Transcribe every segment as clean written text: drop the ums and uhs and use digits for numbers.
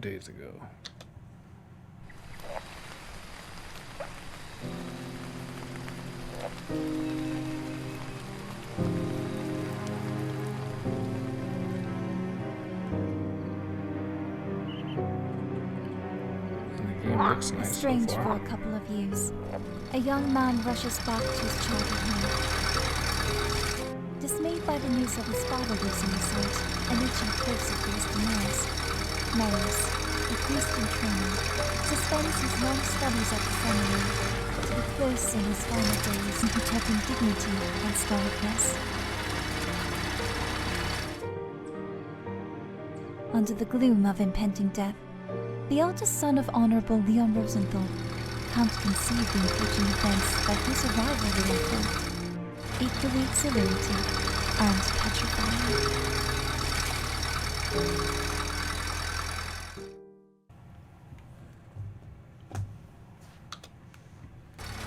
days ago. The game looks nice so Strange for far. a couple of years. A young man rushes back to his childhood home. Dismayed by the news of his father losing his sight and reaching closer to his demise, Marius, a priest in training, suspends his long studies at the seminary to be close in his final days in protecting dignity and stoicness. Under the gloom of impending death, the eldest son of Honorable Leon Rosenthal can't conceive the approaching events that his arrival will unfold, equally exhilarating and petrifying.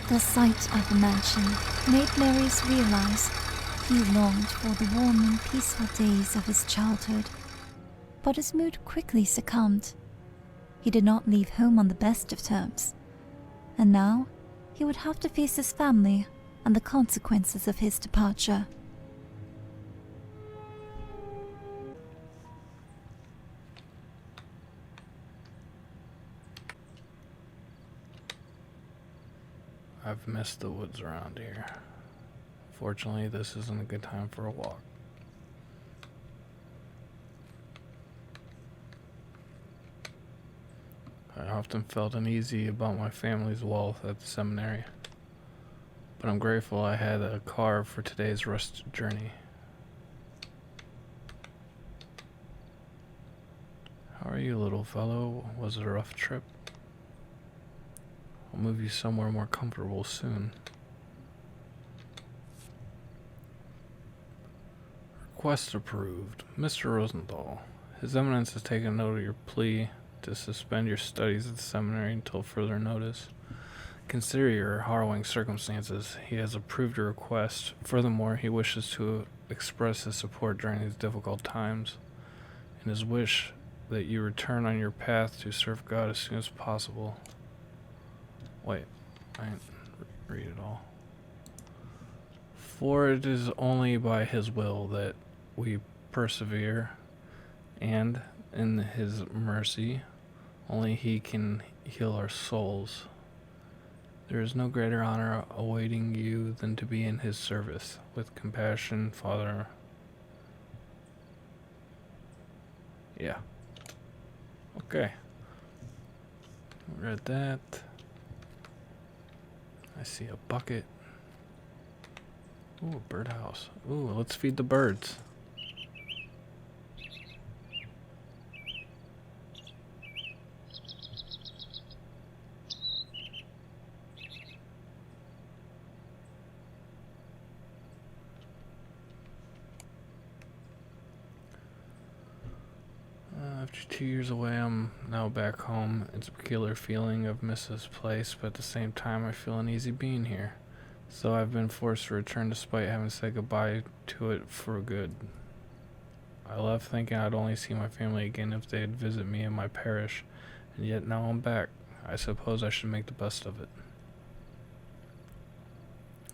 The sight of the mansion made Marius realize he longed for the warm and peaceful days of his childhood, but his mood quickly succumbed. He did not leave home on the best of terms, and now he would have to face his family and the consequences of his departure. I've missed the woods around here. Fortunately, this isn't a good time for a walk. I often felt uneasy about my family's wealth at the seminary, but I'm grateful I had a car for today's rest journey. How are you, little fellow? Was it a rough trip? I'll move you somewhere more comfortable soon. Request approved. Mr. Rosenthal, His Eminence has taken note of your plea to suspend your studies at the seminary until further notice. Consider your harrowing circumstances. He has approved your request. Furthermore, he wishes to express his support during these difficult times, and his wish that you return on your path to serve God as soon as possible. Wait, I didn't read it all. For it is only by his will that we persevere, and in his mercy, only he can heal our souls. There is no greater honor awaiting you than to be in his service. With compassion, Father. Yeah. Okay. Read that. I see a bucket. Ooh, a birdhouse. Ooh, let's feed the birds. After 2 years away, I'm now back home. It's a peculiar feeling of miss this place, but at the same time, I feel uneasy being here. So I've been forced to return despite having said goodbye to it for good. I left thinking I'd only see my family again if they'd visit me in my parish, and yet now I'm back. I suppose I should make the best of it.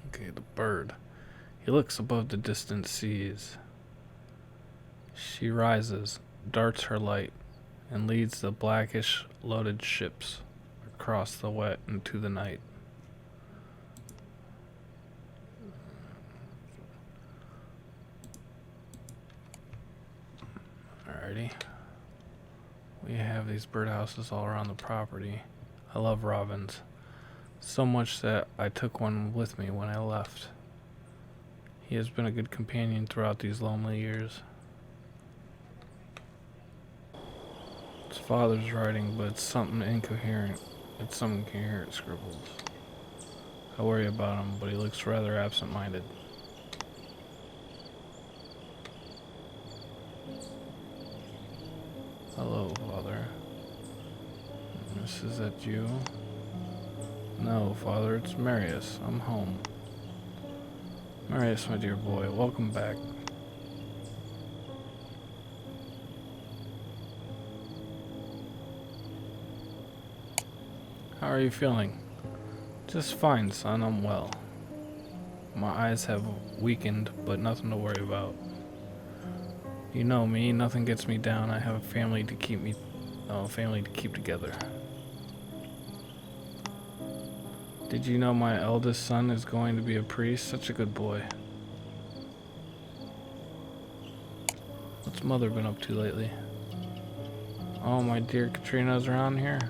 Okay, the bird. He looks above the distant seas. She rises, darts her light, and leads the blackish loaded ships across the wet into the night. Alrighty. We have these birdhouses all around the property. I love robins, so much that I took one with me when I left. He has been a good companion throughout these lonely years. His father's writing, but it's something incoherent. It's some incoherent scribbles. I worry about him, but he looks rather absent-minded. Hello, Father. Is that you? No, Father, it's Marius. I'm home. Marius, my dear boy, welcome back. How are you feeling? Just fine, son. I'm well. My eyes have weakened, but nothing to worry about. You know me, nothing gets me down. I have a family to keep together. Did you know my eldest son is going to be a priest? Such a good boy. What's mother been up to lately? Oh, my dear Katrina's around here.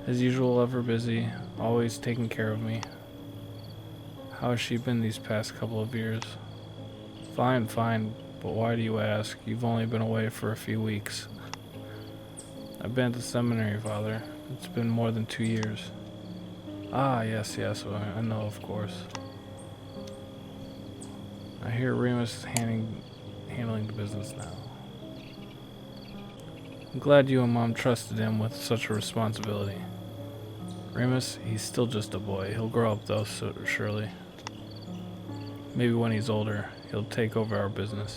As usual, ever busy, always taking care of me. How has she been these past couple of years? Fine, but why do you ask? You've only been away for a few weeks. I've been at the seminary, Father. It's been more than 2 years. Ah, yes, I know, of course. I hear Remus is handling the business now. I'm glad you and Mom trusted him with such a responsibility. Remus, he's still just a boy. He'll grow up though, surely. Maybe when he's older, he'll take over our business.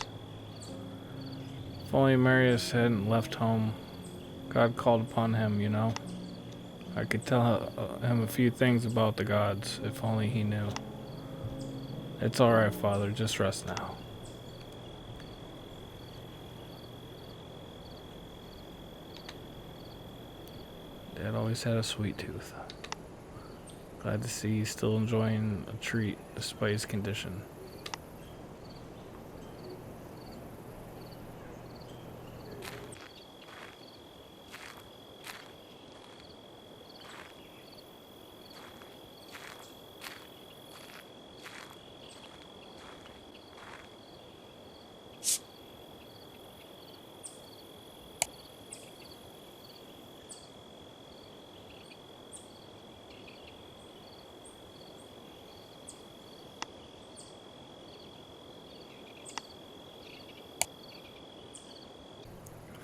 If only Marius hadn't left home. God called upon him, you know. I could tell him a few things about the gods, if only he knew. It's alright, Father, just rest now. Dad always had a sweet tooth. Glad to see he's still enjoying a treat despite his condition.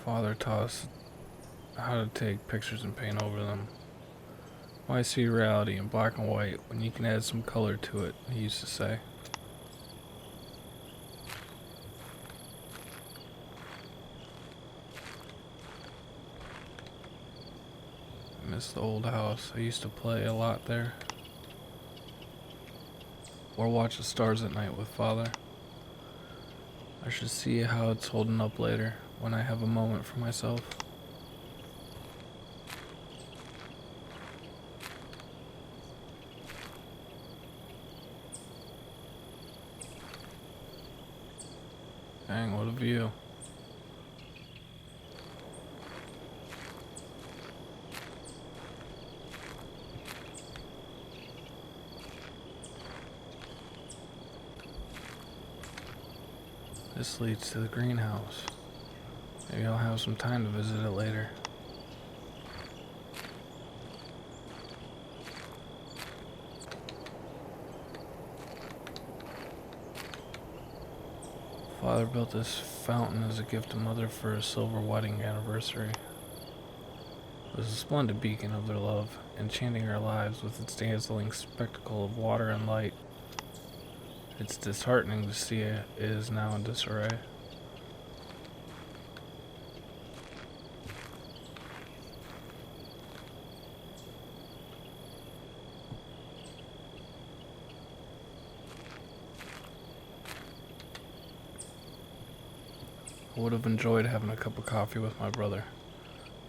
Father taught us how to take pictures and paint over them. Why see reality in black and white when you can add some color to it, he used to say. I miss the old house. I used to play a lot there. Or watch the stars at night with Father. I should see how it's holding up later, when I have a moment for myself. Dang, what a view. This leads to the greenhouse. Maybe I'll have some time to visit it later. Father built this fountain as a gift to Mother for a silver wedding anniversary. It was a splendid beacon of their love, enchanting our lives with its dazzling spectacle of water and light. It's disheartening to see it is now in disarray. I would have enjoyed having a cup of coffee with my brother,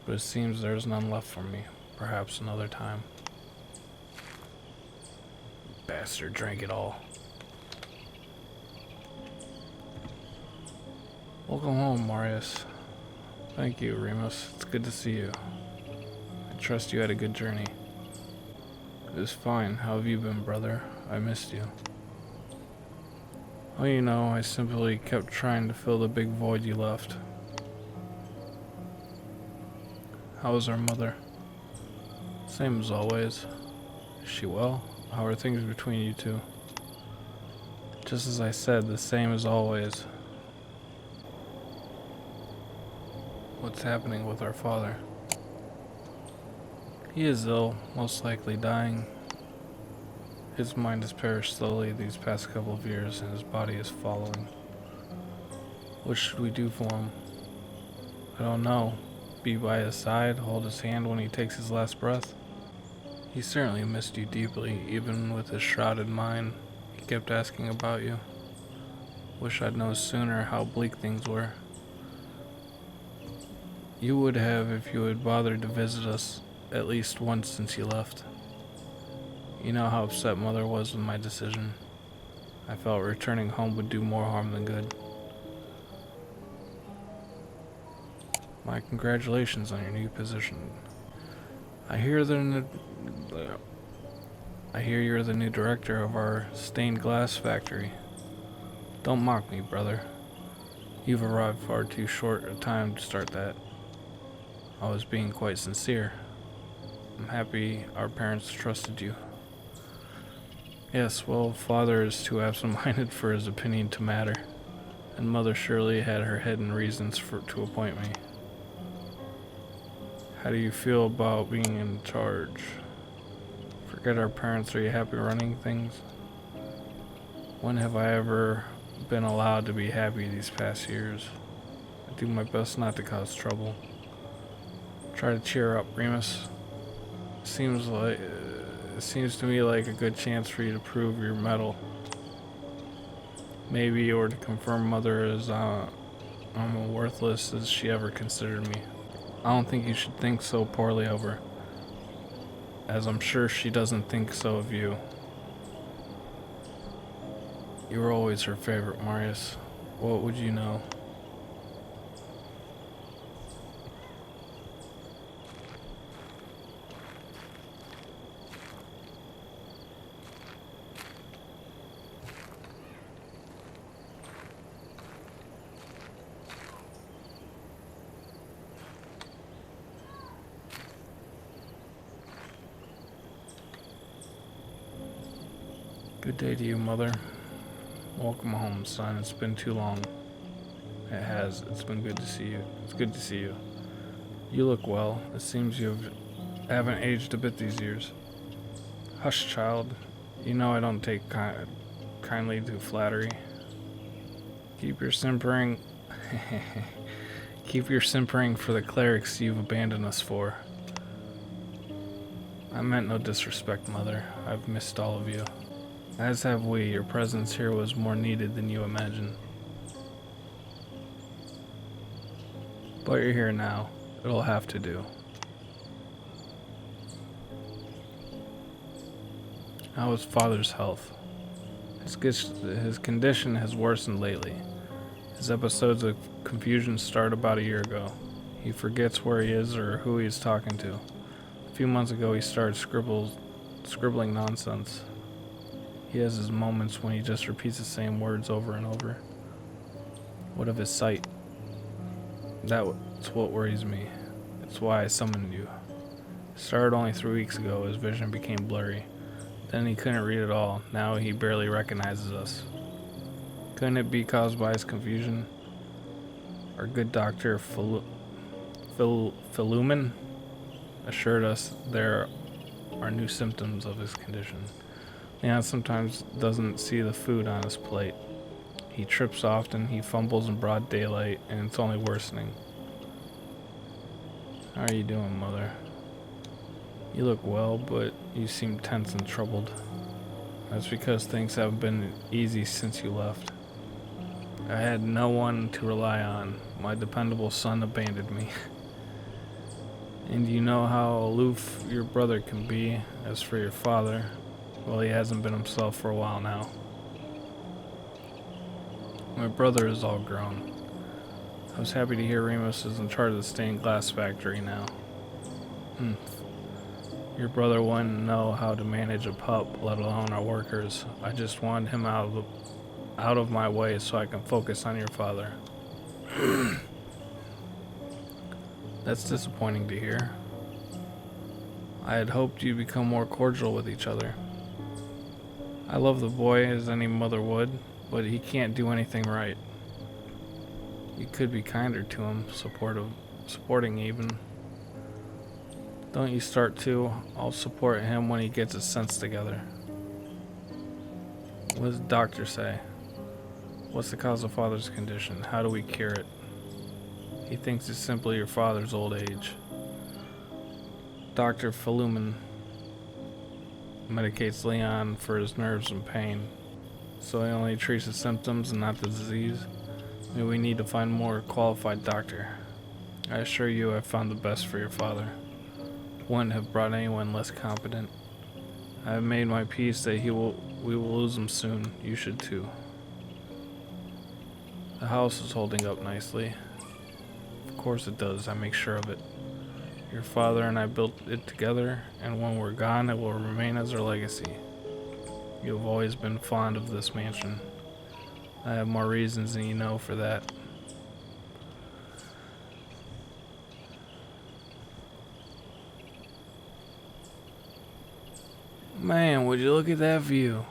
but it seems there's none left for me. Perhaps another time. Bastard drank it all. Welcome home, Marius. Thank you, Remus. It's good to see you. I trust you had a good journey. It was fine. How have you been, brother? I missed you. Well, you know, I simply kept trying to fill the big void you left. How is our mother? Same as always. Is she well? How are things between you two? Just as I said, the same as always. What's happening with our father? He is ill, most likely dying. His mind has perished slowly these past couple of years, and his body is following. What should we do for him? I don't know. Be by his side, hold his hand when he takes his last breath? He certainly missed you deeply, even with his shrouded mind. He kept asking about you. Wish I'd known sooner how bleak things were. You would have if you had bothered to visit us at least once since you left. You know how upset Mother was with my decision. I felt returning home would do more harm than good. My congratulations on your new position. I hear you're the new director of our stained glass factory. Don't mock me, brother. You've arrived far too short a time to start that. I was being quite sincere. I'm happy our parents trusted you. Yes, well, Father is too absent-minded for his opinion to matter, and Mother surely had her hidden reasons to appoint me. How do you feel about being in charge? Forget our parents, are you happy running things? When have I ever been allowed to be happy these past years? I do my best not to cause trouble. Try to cheer up, Remus. It seems to me like a good chance for you to prove your mettle. Maybe, or to confirm Mother as I'm worthless as she ever considered me. I don't think you should think so poorly of her, as I'm sure she doesn't think so of you. You were always her favorite, Marius. What would you know? Good day to you, Mother. Welcome home, son. It's been too long. It has. It's been good to see you. It's good to see you. You look well. It seems you haven't aged a bit these years. Hush, child. You know I don't take kindly to flattery. Keep your simpering. Keep your simpering for the clerics you've abandoned us for. I meant no disrespect, Mother. I've missed all of you. As have we. Your presence here was more needed than you imagine. But you're here now. It'll have to do. How is Father's health? His condition has worsened lately. His episodes of confusion start about a year ago. He forgets where he is or who he is talking to. A few months ago he started scribbling nonsense. He has his moments when he just repeats the same words over and over. What of his sight? That's what worries me. It's why I summoned you. It started only 3 weeks ago. His vision became blurry. Then he couldn't read at all. Now he barely recognizes us. Couldn't it be caused by his confusion? Our good doctor Philumen assured us there are new symptoms of his condition. Leon sometimes doesn't see the food on his plate. He trips often, he fumbles in broad daylight, and it's only worsening. How are you doing, Mother? You look well, but you seem tense and troubled. That's because things haven't been easy since you left. I had no one to rely on. My dependable son abandoned me. And you know how aloof your brother can be. As for your father, well, he hasn't been himself for a while now. My brother is all grown. I was happy to hear Remus is in charge of the stained glass factory now. Your brother wouldn't know how to manage a pup, let alone our workers. I just wanted him out of my way so I can focus on your father. That's disappointing to hear. I had hoped you'd become more cordial with each other. I love the boy as any mother would, but he can't do anything right. You could be kinder to him, supporting even. Don't you start to. I'll support him when he gets his sense together. What does the doctor say? What's the cause of Father's condition? How do we cure it? He thinks it's simply your father's old age. Dr. Philumen, medicates Leon for his nerves and pain, so he only treats the symptoms and not the disease. Maybe we need to find a more qualified doctor. I assure you I found the best for your father. Wouldn't have brought anyone less competent. I have made my peace that we will lose him soon. You should too. The house is holding up nicely. Of course it does, I make sure of it. Your father and I built it together, and when we're gone, it will remain as our legacy. You have always been fond of this mansion. I have more reasons than you know for that. Man, would you look at that view?